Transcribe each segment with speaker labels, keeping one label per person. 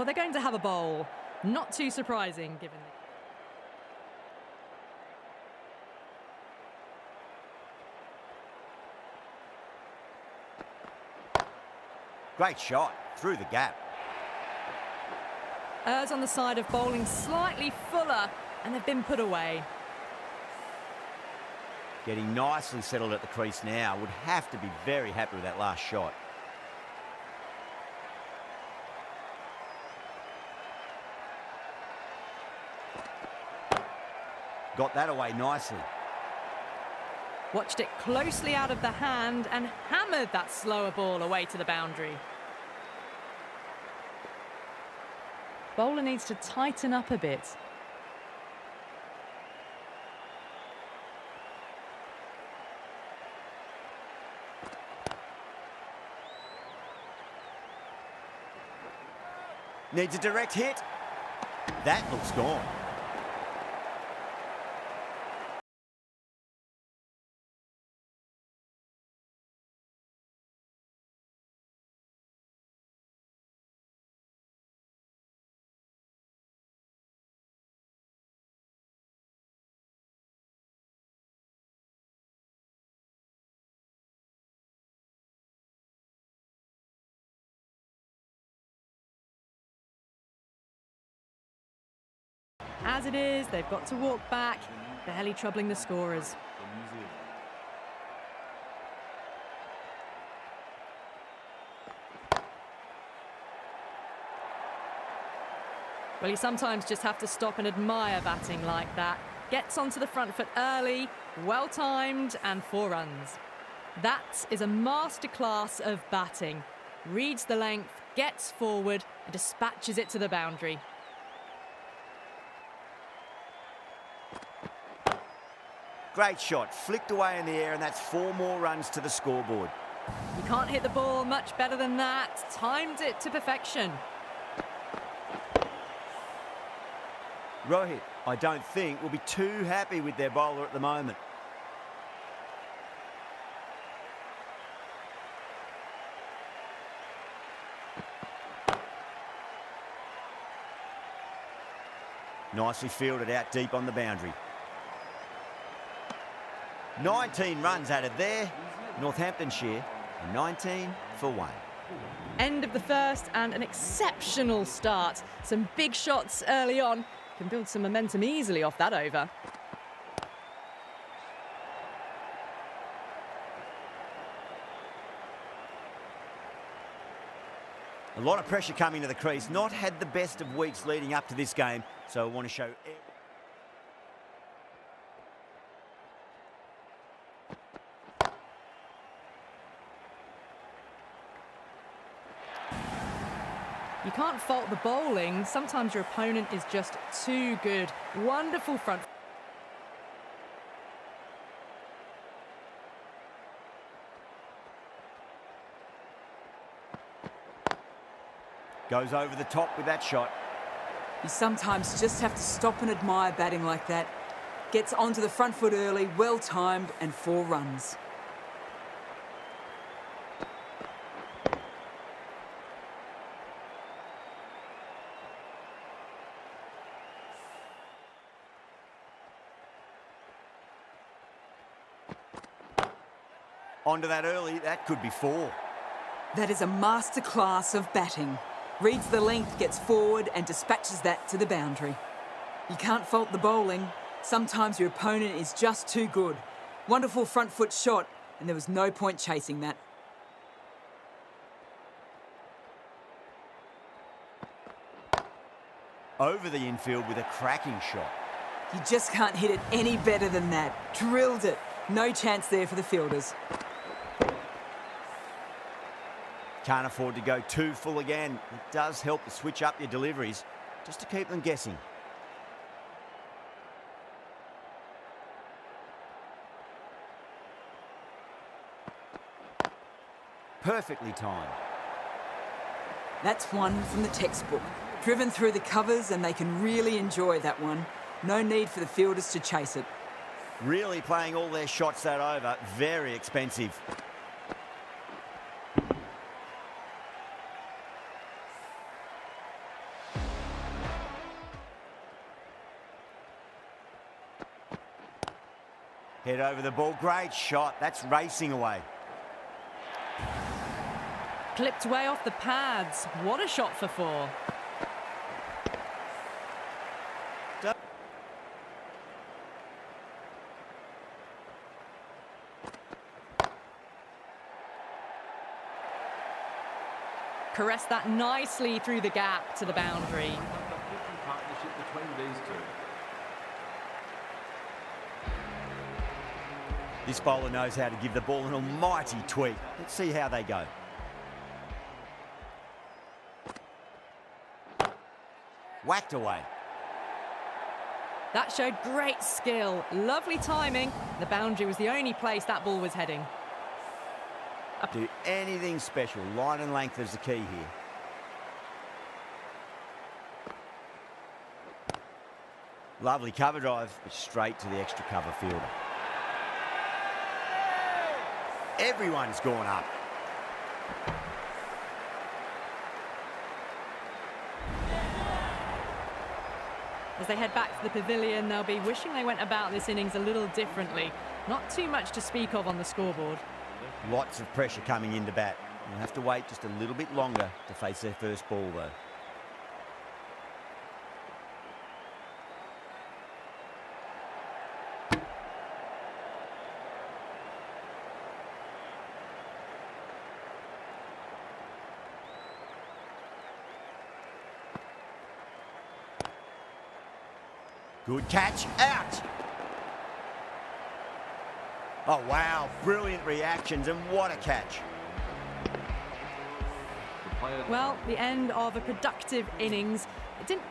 Speaker 1: Well, they're going to have a bowl. Not too surprising, given
Speaker 2: Great shot, through the gap.
Speaker 1: Errs on the side of bowling slightly fuller, and they've been put away.
Speaker 2: Getting nicely settled at the crease now. Would have to be very happy with that last shot. Got that away nicely.
Speaker 1: Watched it closely out of the hand and hammered that slower ball away to the boundary. Bowler needs to tighten up a bit.
Speaker 2: Needs a direct hit. That looks gone.
Speaker 1: As it is, they've got to walk back, barely troubling the scorers. Well, you sometimes just have to stop and admire batting like that. Gets onto the front foot early, well-timed, and 4 runs. That is a masterclass of batting. Reads the length, gets forward, and dispatches it to the boundary.
Speaker 2: Great shot, flicked away in the air, and that's 4 more runs to the scoreboard.
Speaker 1: You can't hit the ball much better than that. Timed it to perfection.
Speaker 2: Rohit, I don't think, will be too happy with their bowler at the moment. Nicely fielded out deep on the boundary. 19 runs added there. Northamptonshire, 19 for 1.
Speaker 1: End of the first and an exceptional start. Some big shots early on. Can build some momentum easily off that over.
Speaker 2: A lot of pressure coming to the crease. Not had the best of weeks leading up to this game, so I want to show...
Speaker 1: You can't fault the bowling. Sometimes your opponent is just too good. Wonderful front.
Speaker 2: Goes over the top with that shot.
Speaker 3: You sometimes just have to stop and admire batting like that. Gets onto the front foot early, well-timed, and 4 runs.
Speaker 2: Onto that early, that could be 4.
Speaker 3: That is a masterclass of batting. Reads the length, gets forward, and dispatches that to the boundary. You can't fault the bowling. Sometimes your opponent is just too good. Wonderful front foot shot, and there was no point chasing that.
Speaker 2: Over the infield with a cracking shot.
Speaker 3: You just can't hit it any better than that. Drilled it. No chance there for the fielders.
Speaker 2: Can't afford to go too full again. It does help to switch up your deliveries, just to keep them guessing. Perfectly timed.
Speaker 3: That's one from the textbook. Driven through the covers, and they can really enjoy that one. No need for the fielders to chase it.
Speaker 2: Really playing all their shots that over. Very expensive. Head over the ball. Great shot. That's racing away.
Speaker 1: Clipped way off the pads. What a shot for 4. Caressed that nicely through the gap to the boundary.
Speaker 4: Partnership between these two.
Speaker 2: This bowler knows how to give the ball an almighty tweak. Let's see how they go. Whacked away.
Speaker 1: That showed great skill. Lovely timing. The boundary was the only place that ball was heading.
Speaker 2: Do anything special. Line and length is the key here. Lovely cover drive, but straight to the extra cover fielder. Everyone's gone up.
Speaker 1: As they head back to the pavilion, they'll be wishing they went about this innings a little differently. Not too much to speak of on the scoreboard.
Speaker 2: Lots of pressure coming into bat. They'll have to wait just a little bit longer to face their first ball, though. Good catch, out! Oh, wow, brilliant reactions, and what a catch.
Speaker 1: Well, the end of a productive innings. It didn't...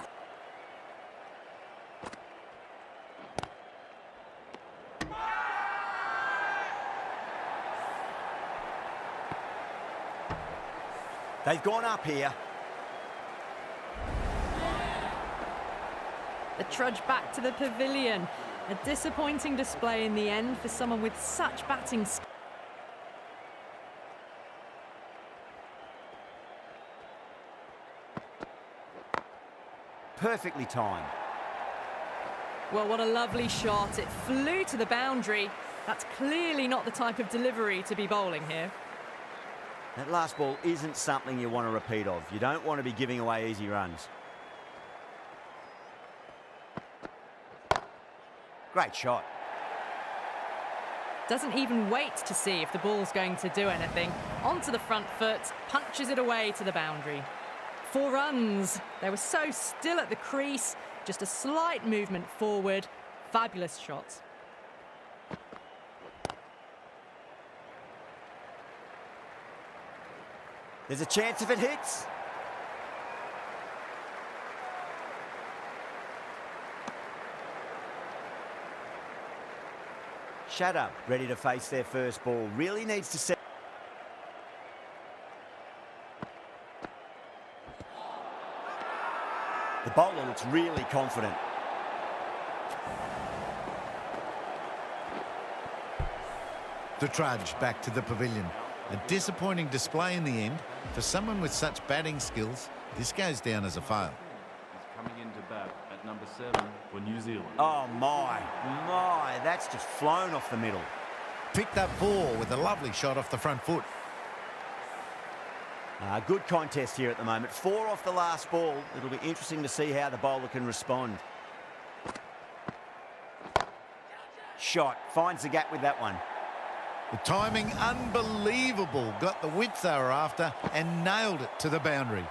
Speaker 2: They've gone up here.
Speaker 1: The trudge back to the pavilion. A disappointing display in the end for someone with such batting skill.
Speaker 2: Perfectly timed.
Speaker 1: Well, what a lovely shot. It flew to the boundary. That's clearly not the type of delivery to be bowling here.
Speaker 2: That last ball isn't something you want to repeat of. You don't want to be giving away easy runs. Great shot.
Speaker 1: Doesn't even wait to see if the ball's going to do anything. Onto the front foot, punches it away to the boundary. 4 runs. They were so still at the crease. Just a slight movement forward. Fabulous shots.
Speaker 2: There's a chance if it hits. Shut up, ready to face their first ball. Really needs to set. The bowler looks really confident.
Speaker 5: The trudge back to the pavilion. A disappointing display in the end. For someone with such batting skills, this goes down as a fail.
Speaker 4: He's coming into bat at number 7 for New Zealand.
Speaker 2: Oh my, that's just flown off the middle.
Speaker 5: Picked up 4 with a lovely shot off the front foot.
Speaker 2: Good contest here at the moment. 4 off the last ball. It'll be interesting to see how the bowler can respond. Shot, finds the gap with that one.
Speaker 5: The timing unbelievable. Got the width they were after and nailed it to the boundary.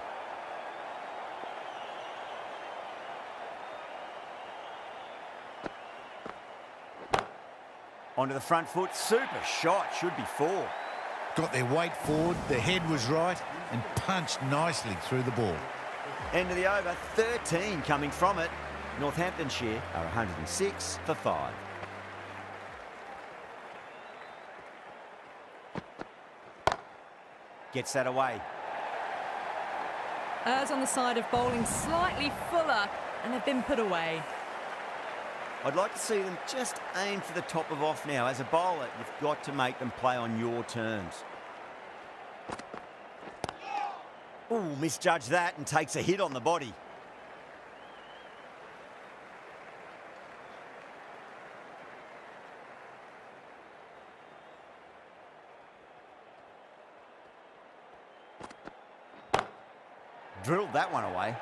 Speaker 2: Onto the front foot. Super shot. Should be 4.
Speaker 5: Got their weight forward, their head was right, and punched nicely through the ball.
Speaker 2: End of the over. 13 coming from it. Northamptonshire are 106 for 5. Gets that away.
Speaker 1: Errs on the side of bowling slightly fuller, and they've been put away.
Speaker 2: I'd like to see them just aim for the top of off now. As a bowler, you've got to make them play on your terms. Ooh, misjudged that and takes a hit on the body. Drilled that one away.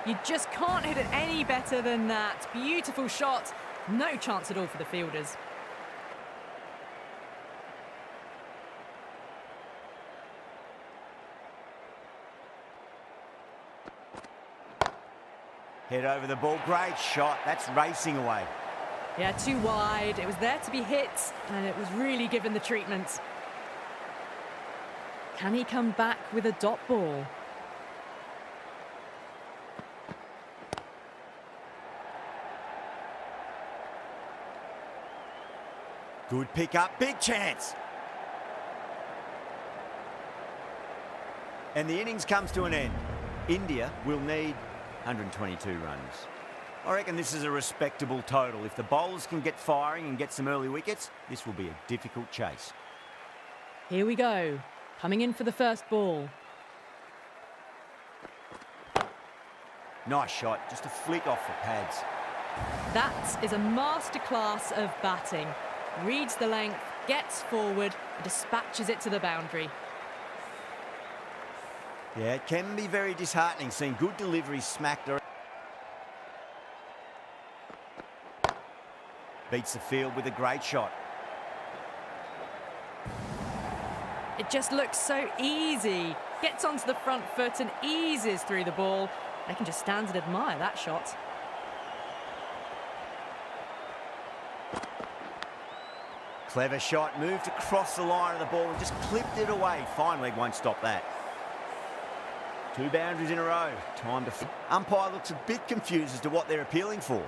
Speaker 1: You just can't hit it any better than that. Beautiful shot. No chance at all for the fielders.
Speaker 2: Head over the ball. Great shot. That's racing away.
Speaker 1: Yeah, too wide. It was there to be hit, and it was really given the treatment. Can he come back with a dot ball?
Speaker 2: Good pick up. Big chance. And the innings comes to an end. India will need 122 runs. I reckon this is a respectable total. If the bowlers can get firing and get some early wickets, this will be a difficult chase.
Speaker 1: Here we go. Coming in for the first ball.
Speaker 2: Nice shot. Just a flick off the pads.
Speaker 1: That is a masterclass of batting. Reads the length, gets forward, and dispatches it to the boundary.
Speaker 2: Yeah, it can be very disheartening seeing good deliveries smacked around. Beats the field with a great shot.
Speaker 1: It just looks so easy. Gets onto the front foot and eases through the ball. They can just stand and admire that shot.
Speaker 2: Clever shot, moved across the line of the ball and just clipped it away. Fine leg won't stop that. 2 boundaries in a row. Time to... Umpire looks a bit confused as to what they're appealing for.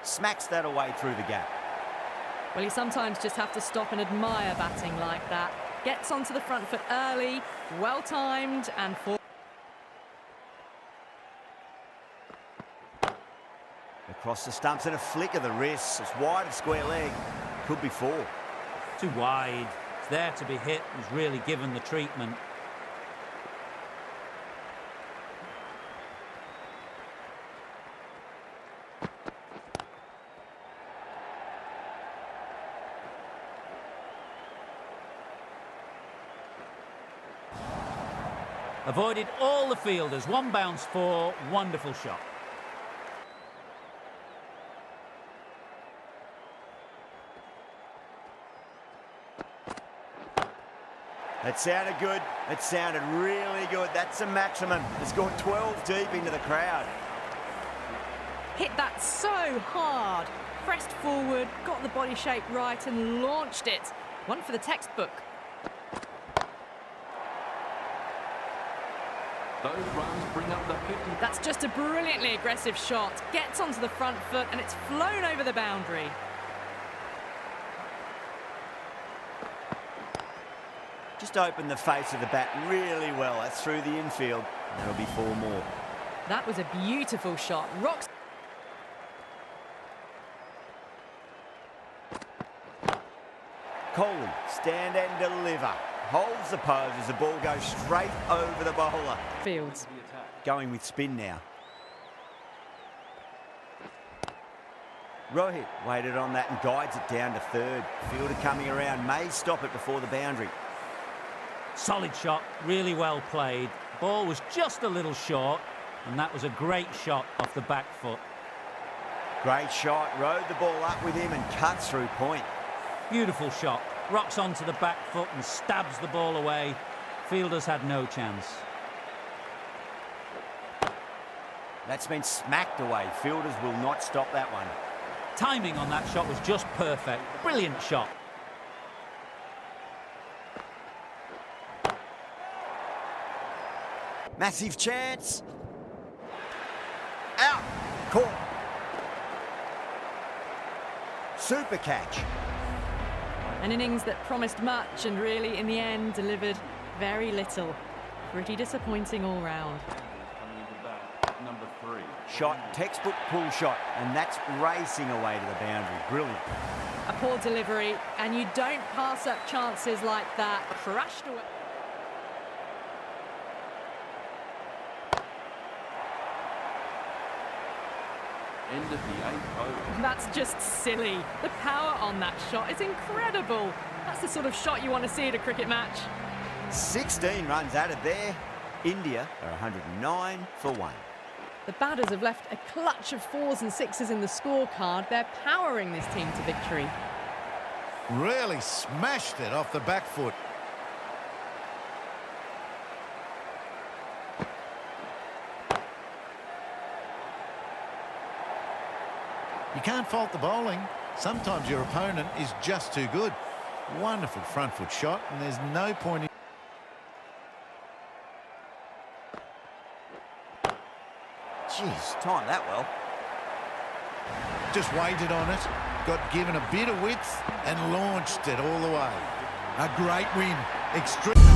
Speaker 2: Smacks that away through the gap.
Speaker 1: Well, you sometimes just have to stop and admire batting like that. Gets onto the front foot early, well-timed and for...
Speaker 2: Across the stumps and a flick of the wrists. It's wide of square leg. Could be 4.
Speaker 6: Too wide. It's there to be hit. Was really given the treatment. Avoided all the fielders. 1 bounce for. Wonderful shot.
Speaker 2: That sounded good. It sounded really good. That's a maximum. It's gone 12 deep into the crowd.
Speaker 1: Hit that so hard. Pressed forward, got the body shape right and launched it. One for the textbook.
Speaker 4: Those runs bring up the 50.
Speaker 1: That's just a brilliantly aggressive shot. Gets onto the front foot and it's flown over the boundary.
Speaker 2: Just opened the face of the bat really well. That's through the infield. That'll be 4 more.
Speaker 1: That was a beautiful shot. Rocks.
Speaker 2: Kholi, stand and deliver. Holds the pose as the ball goes straight over the bowler.
Speaker 1: Fields.
Speaker 2: Going with spin now. Rohit waited on that and guides it down to 3rd. Fielder coming around, may stop it before the boundary.
Speaker 6: Solid shot, really well played. Ball was just a little short, and that was a great shot off the back foot.
Speaker 2: Great shot, rode the ball up with him and cuts through point.
Speaker 6: Beautiful shot. Rocks onto the back foot and stabs the ball away. Fielders had no chance.
Speaker 2: That's been smacked away. Fielders will not stop that one.
Speaker 6: Timing on that shot was just perfect. Brilliant shot.
Speaker 2: Massive chance. Out. Caught. Super catch.
Speaker 1: An innings that promised much and really, in the end, delivered very little. Pretty disappointing all round.
Speaker 4: Coming into bat, number 3.
Speaker 2: Shot, textbook pull shot, and that's racing away to the boundary. Brilliant.
Speaker 1: A poor delivery, and you don't pass up chances like that. Crushed away.
Speaker 4: End of the 8th over.
Speaker 1: That's just silly. The power on that shot is incredible. That's the sort of shot you want to see at a cricket match.
Speaker 2: 16 runs added there. India are 109 for 1.
Speaker 1: The batters have left a clutch of 4s and 6s in the scorecard. They're powering this team to victory.
Speaker 5: Really smashed it off the back foot. You can't fault the bowling. Sometimes your opponent is just too good. Wonderful front foot shot, and there's no point in...
Speaker 2: Jeez, timed that well.
Speaker 5: Just waited on it, got given a bit of width and launched it all the way. A great win. Extreme.